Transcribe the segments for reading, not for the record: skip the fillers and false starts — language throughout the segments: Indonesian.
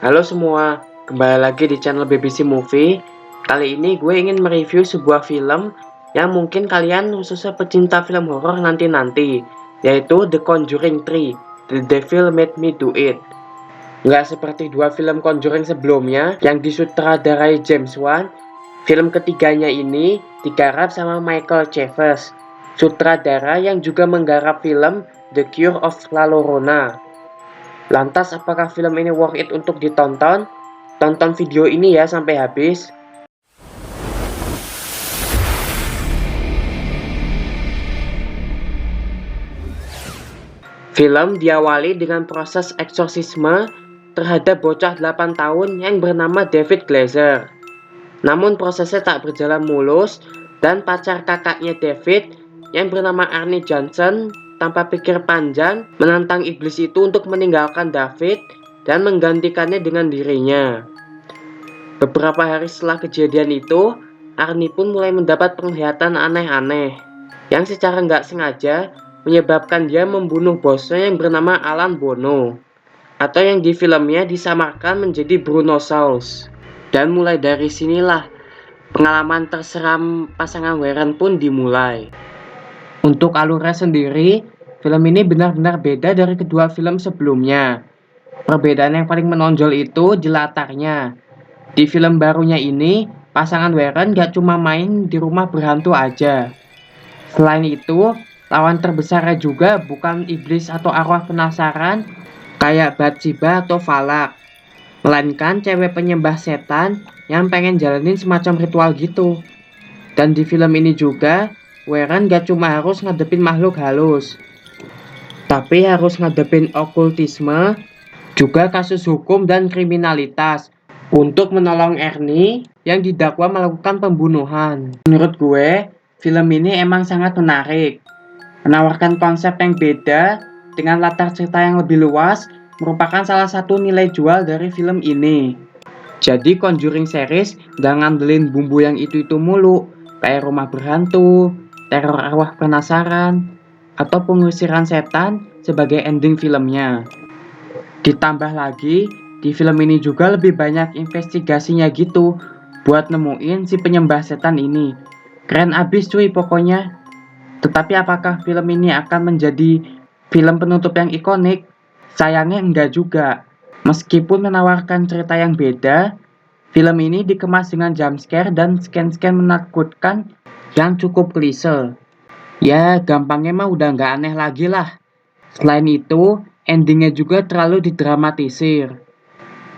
Halo semua, kembali lagi di channel BBC Movie. Kali ini gue ingin mereview sebuah film yang mungkin kalian khususnya pecinta film horor nanti-nanti, yaitu The Conjuring 3, The Devil Made Me Do It. Nggak seperti dua film Conjuring sebelumnya yang disutradarai James Wan, film ketiganya ini digarap sama Michael Chaves, sutradara yang juga menggarap film The Cure of La Llorona. Lantas apakah film ini worth it untuk ditonton? Tonton video ini ya sampai habis. Film diawali dengan proses eksorsisme terhadap bocah 8 tahun yang bernama David Glazer. Namun prosesnya tak berjalan mulus dan pacar kakaknya David yang bernama Arnie Johnson tanpa pikir panjang menantang iblis itu untuk meninggalkan David dan menggantikannya dengan dirinya. Beberapa hari setelah kejadian itu, Arnie pun mulai mendapat penglihatan aneh-aneh yang secara nggak sengaja menyebabkan dia membunuh bosnya yang bernama Alan Bono, atau yang di filmnya disamarkan menjadi Bruno Sauls. Dan mulai dari sinilah pengalaman terseram pasangan Warren pun dimulai. Untuk alurnya sendiri, film ini benar-benar beda dari kedua film sebelumnya. Perbedaan yang paling menonjol itu di latarnya. Di film barunya ini, pasangan Warren gak cuma main di rumah berhantu aja. Selain itu, lawan terbesarnya juga bukan iblis atau arwah penasaran kayak Bathsheba atau Falak, melainkan cewek penyembah setan yang pengen jalanin semacam ritual gitu. Dan di film ini juga, Warren gak cuma harus ngadepin makhluk halus, tapi harus ngadepin okultisme, juga kasus hukum dan kriminalitas untuk menolong Ernie yang didakwa melakukan pembunuhan. Menurut gue, film ini emang sangat menarik. Menawarkan konsep yang beda dengan latar cerita yang lebih luas merupakan salah satu nilai jual dari film ini. Jadi Conjuring series gak ngandelin bumbu yang itu-itu mulu, kayak rumah berhantu, teror arwah penasaran, atau pengusiran setan sebagai ending filmnya. Ditambah lagi, di film ini juga lebih banyak investigasinya gitu, buat nemuin si penyembah setan ini. Keren abis cuy pokoknya. Tetapi apakah film ini akan menjadi film penutup yang ikonik? Sayangnya enggak juga. Meskipun menawarkan cerita yang beda, film ini dikemas dengan jumpscare dan scan-scan menakutkan yang cukup klise. Ya, gampangnya mah udah nggak aneh lagi lah. Selain itu, endingnya juga terlalu didramatisir.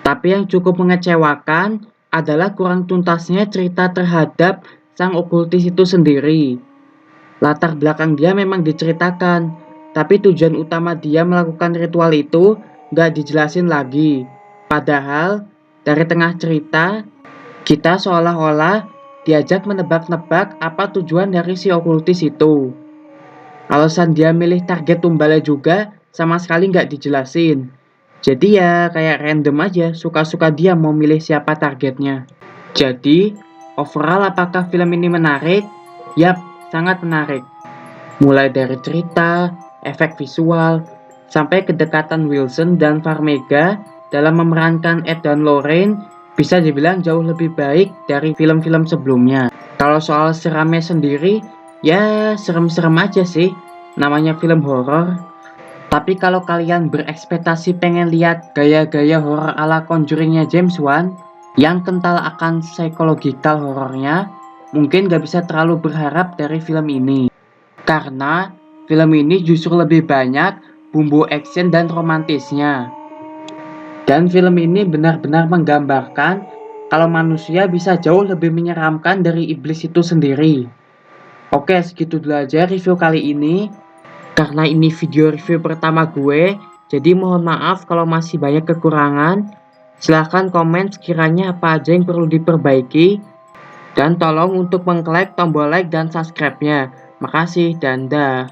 Tapi yang cukup mengecewakan adalah kurang tuntasnya cerita terhadap sang okultis itu sendiri. Latar belakang dia memang diceritakan, tapi tujuan utama dia melakukan ritual itu nggak dijelasin lagi. Padahal, dari tengah cerita, kita seolah-olah diajak menebak-nebak apa tujuan dari si okultis itu. Alasan dia milih target tumbalnya juga sama sekali nggak dijelasin. Jadi ya kayak random aja, suka-suka dia mau milih siapa targetnya. Jadi, overall apakah film ini menarik? Yap, sangat menarik. Mulai dari cerita, efek visual, sampai kedekatan Wilson dan Farmiga dalam memerankan Ed dan Lorraine bisa dibilang jauh lebih baik dari film-film sebelumnya. Kalau soal seramnya sendiri, ya serem-serem aja sih, namanya film horor. Tapi kalau kalian berekspektasi pengen lihat gaya-gaya horor ala Conjuringnya James Wan yang kental akan psychological horornya, mungkin gak bisa terlalu berharap dari film ini. Karena film ini justru lebih banyak bumbu action dan romantisnya. Dan film ini benar-benar menggambarkan kalau manusia bisa jauh lebih menyeramkan dari iblis itu sendiri. Oke, segitu dulu aja review kali ini. Karena ini video review pertama gue, jadi mohon maaf kalau masih banyak kekurangan. Silahkan komen sekiranya apa aja yang perlu diperbaiki. Dan tolong untuk mengklik tombol like dan subscribe-nya. Makasih dan dah.